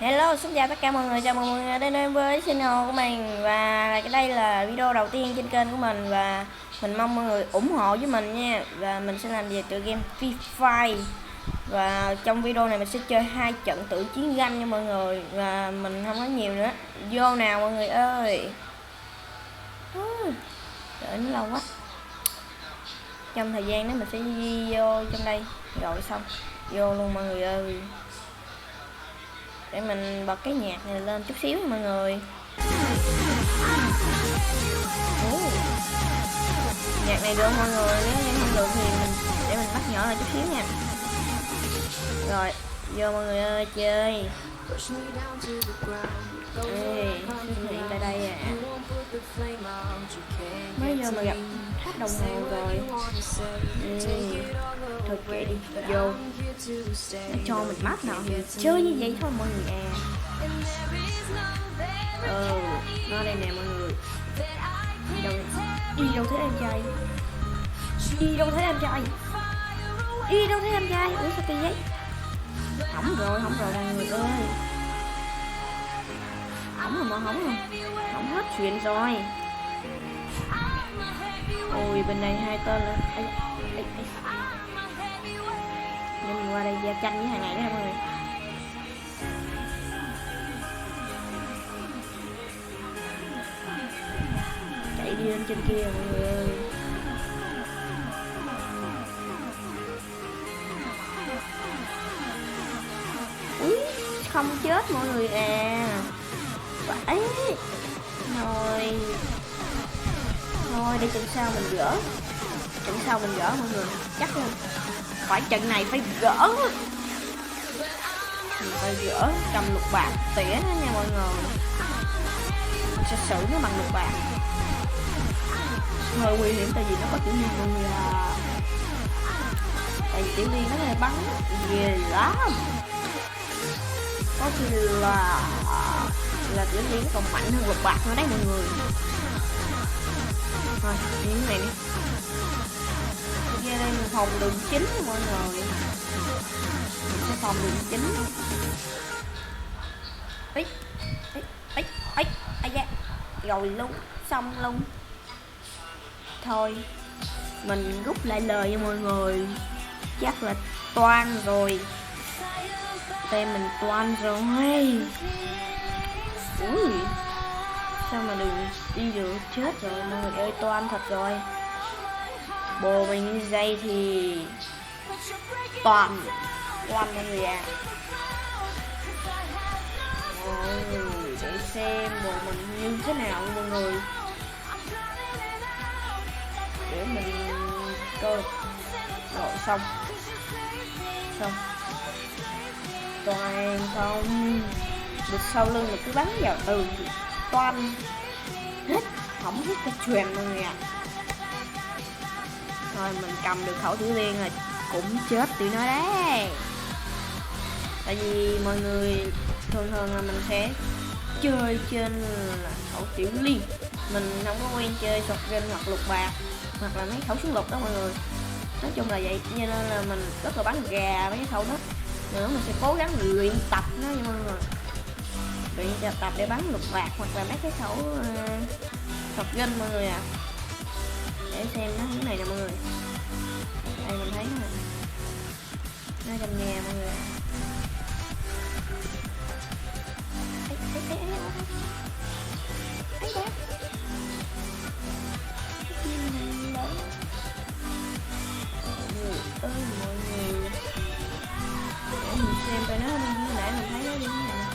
Hello, xin chào tất cả mọi người, chào mừng mọi người đến với channel của mình. Và đây là video đầu tiên trên kênh của mình. Và mình mong mọi người ủng hộ với mình nha. Và mình sẽ làm về tựa game Free Fire. Và trong video này mình sẽ chơi 2 trận tự chiến ganh nha mọi người. Và mình không có nhiều nữa. Vô nào mọi người ơi. Đợi nó lâu quá. Trong thời gian đó mình sẽ vô trong đây. Rồi xong, vô luôn mọi người ơi. Để mình bật cái nhạc này lên chút xíu nha mọi người. Nhạc này được mọi người, nếu như không được thì để mình bắt nhỏ lại chút xíu nha. Rồi, vô mọi người ơi, chơi. Hiện tại đây à. Mới vô mà gặp khách đồng hồ rồi. Thôi kệ đi, vô. Nó cho mình map nào thì chơi như vậy thôi mọi người à. Nó đây nè mọi người. Đi đâu thế em trai? Đi đâu thế em trai? Đi đâu thế em trai? Ủa sao kỳ vậy? Hỏng rồi mọi người ơi. Hỏng hết chuyện rồi. Ôi bên đây hai tên nữa. Nên mình qua đây gia tranh với hàng này đó mọi người. Chạy đi lên trên kia mọi người ơi. Úi, không chết mọi người à. Vậy thôi để trận sau mình gỡ. Mọi người, chắc luôn. Phải trận này phải gỡ. Mình phải gỡ cầm lục bạc tỉa nó nha mọi người. Mình sẽ xử nó bằng lục bạc. Hơi nguy hiểm tại vì nó có tiểu liên mọi người à. Tại vì tiểu liên nó hay bắn ghê lắm. Có khi là tiểu liên còn mạnh hơn lục bạc nữa đấy mọi người. Thôi như thế này đi. Ra đây mình phòng đường chính mọi người. Mình sẽ phòng đường chính. Da. Rồi luôn, xong luôn. Thôi mình rút lại lời nha mọi người. Chắc là toan rồi. Tem mình toan rồi. Ui, sao mà đường đi được, chết rồi mọi người ơi, toan thật rồi. Bồ mình như dây thì toàn mọi người à. Để xem bồ mình như thế nào mọi người. Để mình coi. Rồi xong toàn không được, sau lưng mà cứ bắn vào tường thì toan hết, không hết cái truyền mọi người à. Thôi mình cầm được khẩu tiểu liên rồi cũng chết tụi nó đấy. Tại vì mọi người thường là mình sẽ chơi trên khẩu tiểu liên. Mình không có quen chơi shotgun hoặc lục bạc hoặc là mấy khẩu súng lục đó mọi người. Nói chung là vậy, cho nên là mình rất là bắn gà mấy cái khẩu đó. Nữa mình sẽ cố gắng luyện tập nó nha mọi người. Luyện tập để bắn lục bạc hoặc là mấy cái khẩu shotgun mọi người à. Để xem nó như thế này nè mọi người. Đây mình thấy nó trong nhà mọi người. Mọi người để mình xem coi nó như nãy mình thấy nó như thế nào.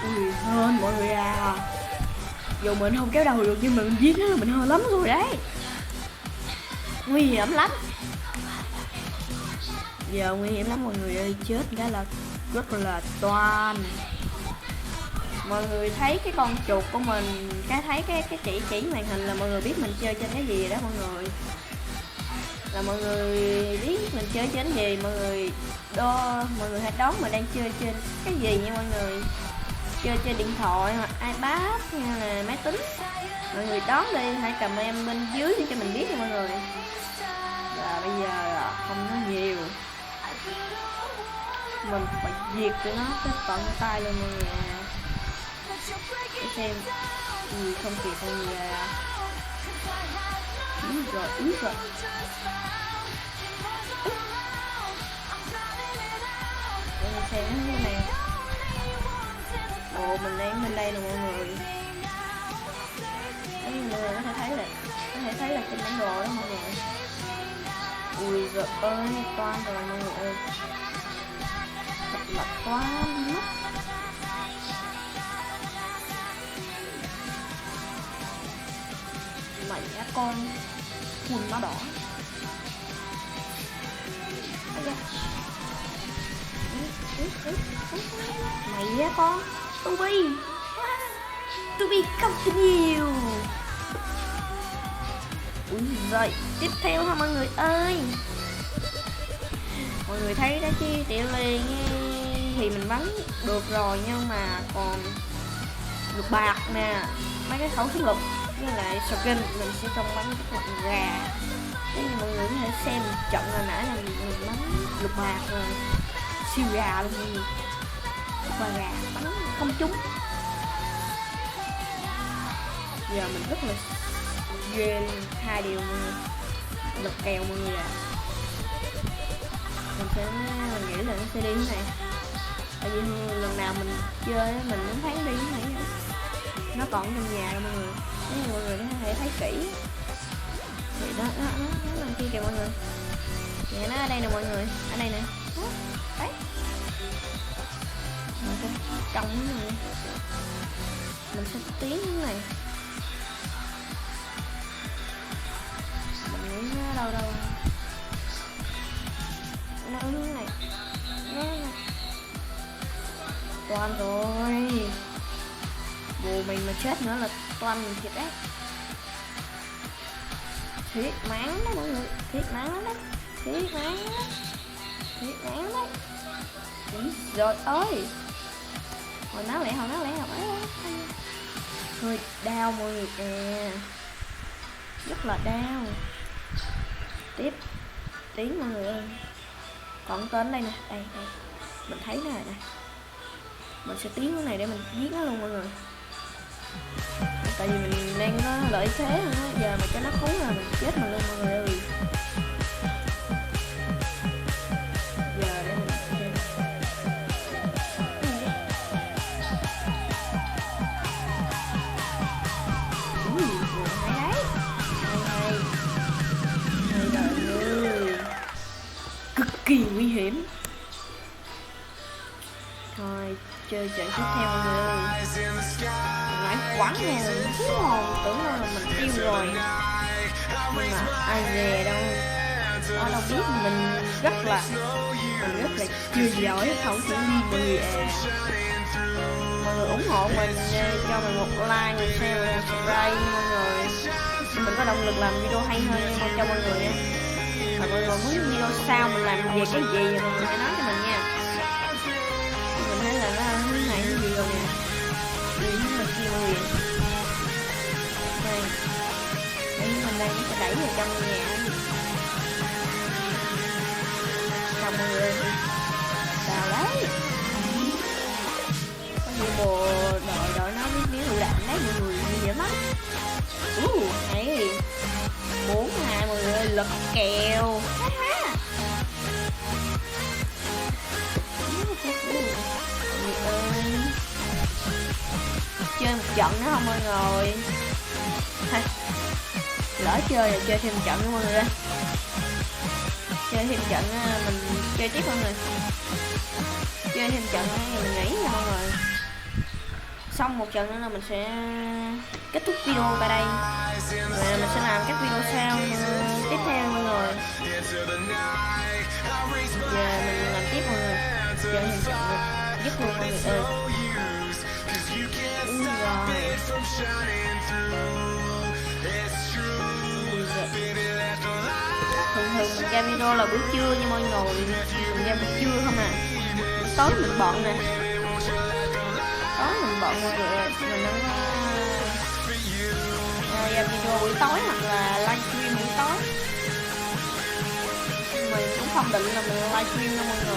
Ui hên mọi người à. Dù mình không kéo đầu được nhưng mà mình giết nó là mình hên lắm rồi đấy. Nguy hiểm lắm. Giờ nguy hiểm lắm mọi người ơi, chết cái là rất là toan. Mọi người thấy cái con chuột của mình, thấy cái chỉ màn hình là mọi người biết mình chơi trên cái gì đó mọi người. Là mọi người biết mình chơi trên gì, mọi người hãy đoán mình đang chơi trên cái gì nha mọi người. chơi trên điện thoại hoặc iPad hay là máy tính, mọi người đón đi, hãy comment bên dưới để cho mình biết nha mọi người. Và bây giờ không nói nhiều, mình phải diệt tụi nó tới tận tay luôn mọi người à. Để xem gì không kịp mọi người à. Úi rồi. Để mình xem cái này. Ồ, mình đang bên đây nè mọi người. Đấy, mọi người có thể thấy là trên bản đồ đó mọi người. Ui giời ơi, toan rồi mọi người ơi. Thật là toan mất. Mày á conหุ่n nó đỏ. Mày á con To be continue. Ui giời, tiếp theo hả mọi người ơi. Mọi người thấy đó chứ, Tiểu Liên thì mình bắn được rồi, nhưng mà còn lục bạc nè, mấy cái khẩu súng lục với lại shotgun mình sẽ không bắn cái con gà. Nếu như mọi người có thể xem trận hồi nãy là mình bắn lục bạc rồi, siêu gà luôn mọi người. Lục bạc gà bắn không trúng. Giờ mình rất là ghê hai điều mọi người. Lục kèo mọi người à. Mình nghĩ là nó sẽ đi thế này. Tại vì lần nào mình chơi mình cũng thấy đi thế này. Nó còn trong nhà rồi mọi người. Nếu như mọi người có thể thấy kỹ thì nó nằm kia kìa mọi người. Nè, nó ở đây nè mọi người. Ở đây nè. Đấy. Mình sẽ trông cái này. Mình sẽ tiến cái này. Mình nghĩ nó đâu nó hướng này. Nó này. Toan rồi. Bồ mình mà chết nữa là toan mình thiệt đấy. Thiệt máng đó mọi người. Thiệt máng đấy. Thiệt máng đấy. Rồi ơi. Hồi nói lẹ. Hơi đau mọi người à. Rất là đau. Tiếp. Tiến mọi người ơi. Còn tên đây nè. Đây. Mình thấy nó rồi nè. Mình sẽ tiến cái này để mình giết nó luôn mọi người. Tại vì mình đang có lợi thế rồi đó. Giờ mà cho nó cứu là mình chết mình luôn mọi người ơi. Giờ để mình hay đấy. Hay đời ơi. Cực kỳ nguy hiểm. Thôi chơi trận tiếp theo mọi người ơi. Nãy quẳng nè, thiếu hồn, tưởng là mình tiêu rồi. Nhưng mà ai về đâu. Nó đâu biết mình rất là chưa giỏi khẩu súng đi mọi người à. Mọi người ủng hộ mình cho mình một like, một share và một subscribe mọi người. Mình có động lực làm video hay hơn cho mọi người nha. Và mọi người muốn video sau mình làm về cái gì thì mọi người hãy nói cho mình nha. Mình thấy là nó hướng này cái gì rồi nè. Đi hướng bên kia mọi người. Đây. Đấy, mình đang sẽ đẩy vào trong nhà. Xong mọi người. Vào đấy. Có gì bộ đội nó biết miếng lựu đạn đấy mọi người, nguy hiểm lắm. Hay. 4-2 mọi người ơi, lật kèo. Chơi một trận nữa không mọi người? Hay lỡ chơi rồi chơi thêm một trận nữa mọi người ơi. Chơi thêm trận mình chơi tiếp mọi người. Chơi thêm trận mình nghỉ nha mọi người. Xong một trận nữa là mình sẽ kết thúc video tại đây. Rồi mình sẽ làm các video sau tiếp theo mọi người. Giờ mình làm tiếp mọi người. Chơi thêm trận nữa. Giúp luôn mọi người ơi. Rồi. Thường mình ra video là buổi trưa nha mọi người. Mình ra buổi trưa không à. Tối mình bận nè. tối mình bận mọi người ơi. Mình đang ra video buổi tối hoặc là livestream buổi tối. Mình cũng không định là mình livestream đâu mọi người.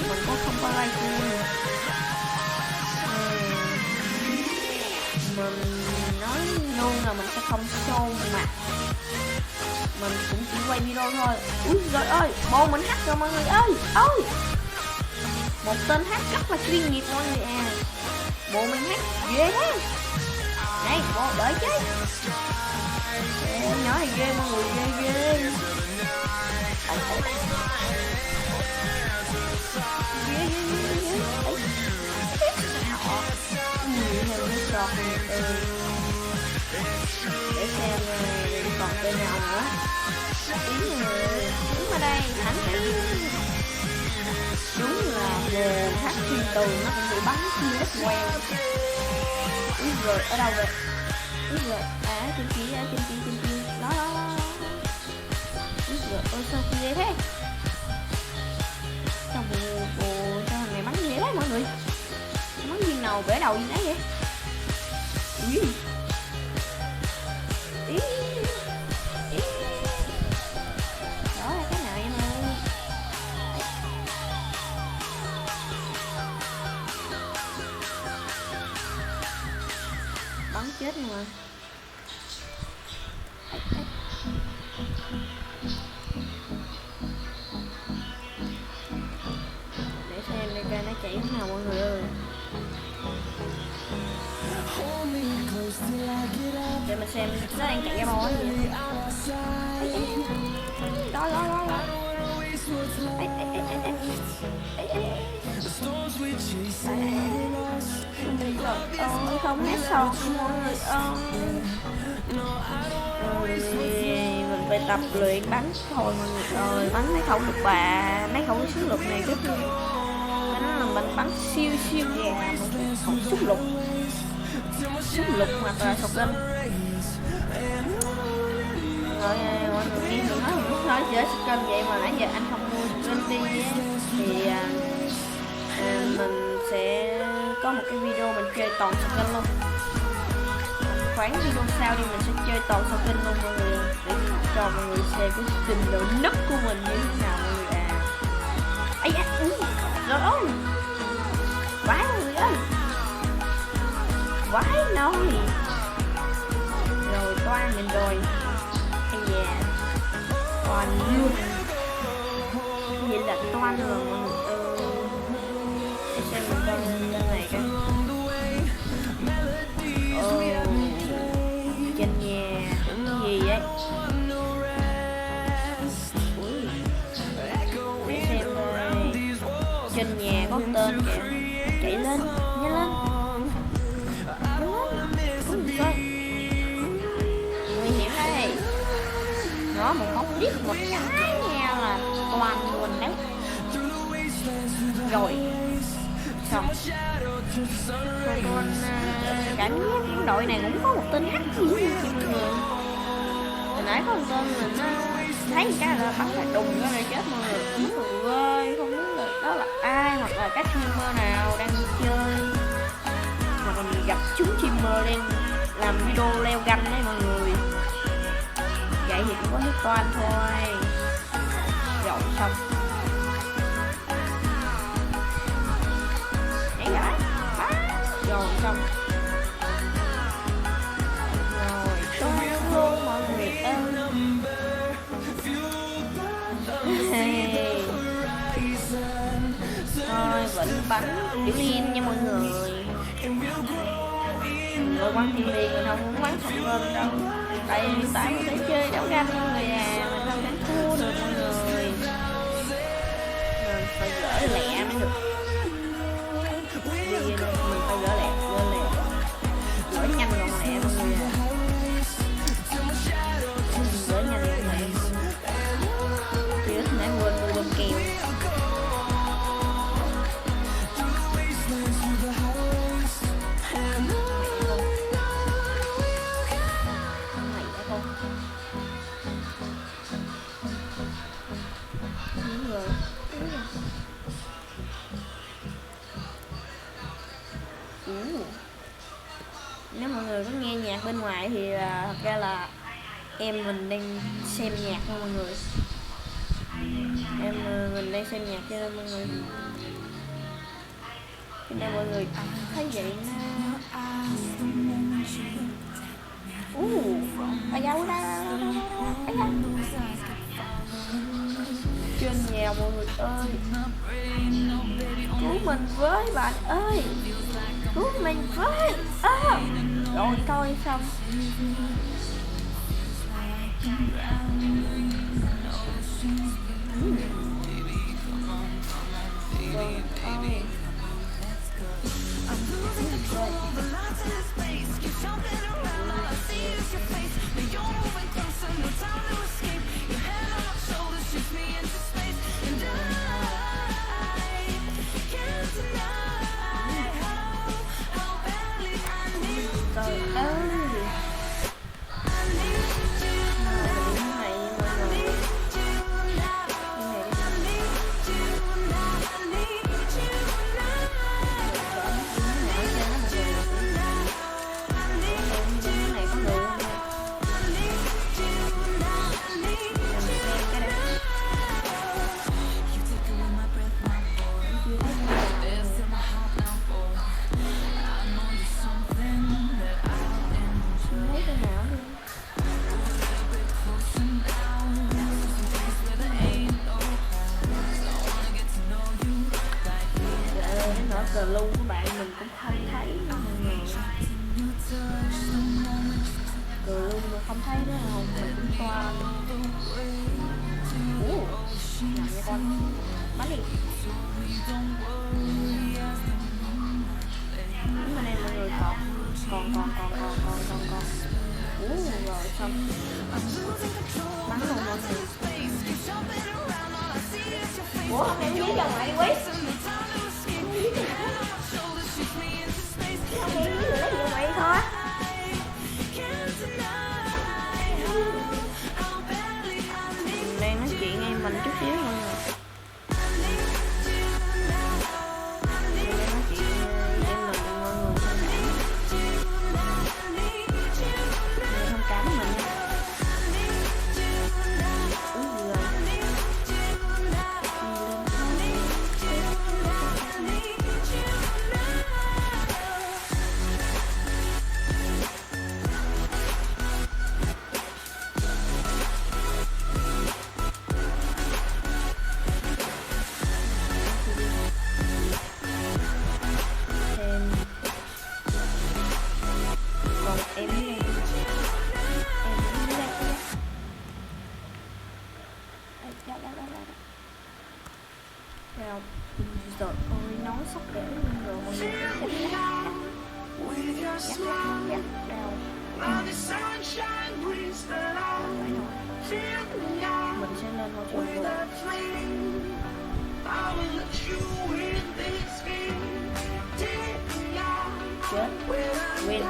Mình cũng không có livestream. Mình nói luôn là mình sẽ không show mặt. Mình cũng chỉ quay video thôi. Úi trời ơi, bộ mình hack rồi mọi người ơi. Ôi, một tên hack rất là chuyên nghiệp mọi người à. Bộ mình hack ghê thế. Này, bộ đợi chứ. Nhỏ này ghê mọi người, ghê ghê. Ghê ghê ghê ghê. Để xem còn tên nào nữa. Đúng ở đây thẳng tính. Đúng là hồ hát thiên từ nó cũng bị bắn kia rất quen. Úi rồi ở đâu rồi? Úi rồi trên kia đó đó. Úi rồi ôi sao kia thế? Sao bồ sao thằng này bắn dễ đấy mọi người? Bắn viên nào bể đầu gì đấy vậy? Úi. Đó là cái nào em ơi? Bắn chết luôn rồi. Để xem đây coi nó chạy thế nào mọi người ơi. Để mình xem nó đang chạy cái bò gì vậy? Đó. Không hết sọt mọi người ơi. Mình phải tập luyện bắn thôi mọi người ơi. Bắn mấy khẩu lục bà, mấy khẩu súng lục này rất là nó là mình bắn siêu gà. Khẩu súng lục hoặc là shotgun. Rồi mọi người nghe mình nói chơi shotgun vậy mà nãy giờ anh không mua shotgun đi á. Thì mình sẽ có một cái video mình chơi toàn shotgun luôn. Khoảng video sau đi mình sẽ chơi toàn shotgun luôn mọi người, để cho mọi người xem cái trình độ nấc của mình như thế nào mọi người à. Ấy da, rồi ôi vãi mọi người ơi, vãi nói rồi toan mình rồi. Hay da toan luôn, vậy là toan rồi mọi người ơi. Để xem mình con này coi. Trên nhà cái gì vậy? Để xem đây. Trên nhà có tên kìa, chạy lên, nhanh lên. Coi. Nguy hiểm đây. Nó một móc đít một cái nha là toàn luôn đấy. Rồi xong. Còn cảm giác cái đội này cũng có một tên hack gì vậy mọi người. Hồi nãy có một tên mình thấy cái là bắn là đùng ra rồi chết mọi người. Mọi người ơi, không biết là đó là ai hoặc là các streamer nào đang chơi, hoặc là mình gặp chúng streamer đang làm video leo ganh đấy mọi người. Vậy thì cũng có nước toan thôi. Rồi xong. Rồi xong. Rồi toan luôn mọi người ơi. Thôi vẫn bắn Tiểu Liên nha mọi người. Rồi quăng tiền liền mình không muốn quăng không lên đâu. Tại mình phải chơi đấu ganh mọi người à. Mình không đánh thua được mọi người. Mình phải gỡ lẹ mới được. Mình phải gỡ lẹ. Gỡ nhanh gọn lẹ mọi người à. Gỡ nhanh gọn lẹ. Chứ nãy quên kèo. lại thì thật ra là em mình đang xem nhạc nha mọi người. Mình đang xem nhạc cho nên mọi người thấy vậy nè. Ở đâu đó trên nhà mọi người ơi, cứu mình với bạn ơi, cứu mình với. Rồi thôi xong. Giờ luôn của bạn mình cũng không thấy mọi người. Giờ luôn mà không thấy nữa không, mình cũng toan. Nằm nha con, bắn đi. Đúng rồi đây mọi người, còn. Rồi xong. Bắn luôn mọi người. Ủa không em giết cho ngoại đi quý. Đang nói chuyện em mình chút xíu mọi người. Đang nói chuyện em mình mọi người thông cảm mình nha. Rồi ôi nói sắp đến rồi mọi người mình sẽ lên môi trường rồi. Chết win.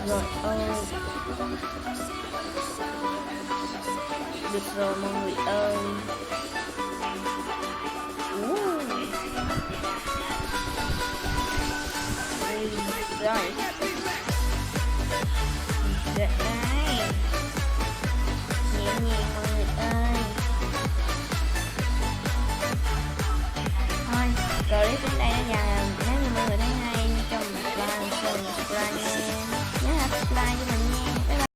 Rồi được rồi mọi người ơi. Rồi được đấy, nhẹ nhàng mọi người ơi. Thôi clip đến đây đã dần. Nếu như mọi người thấy hay cho mình like, subscribe nha. Nhớ subscribe cho mình.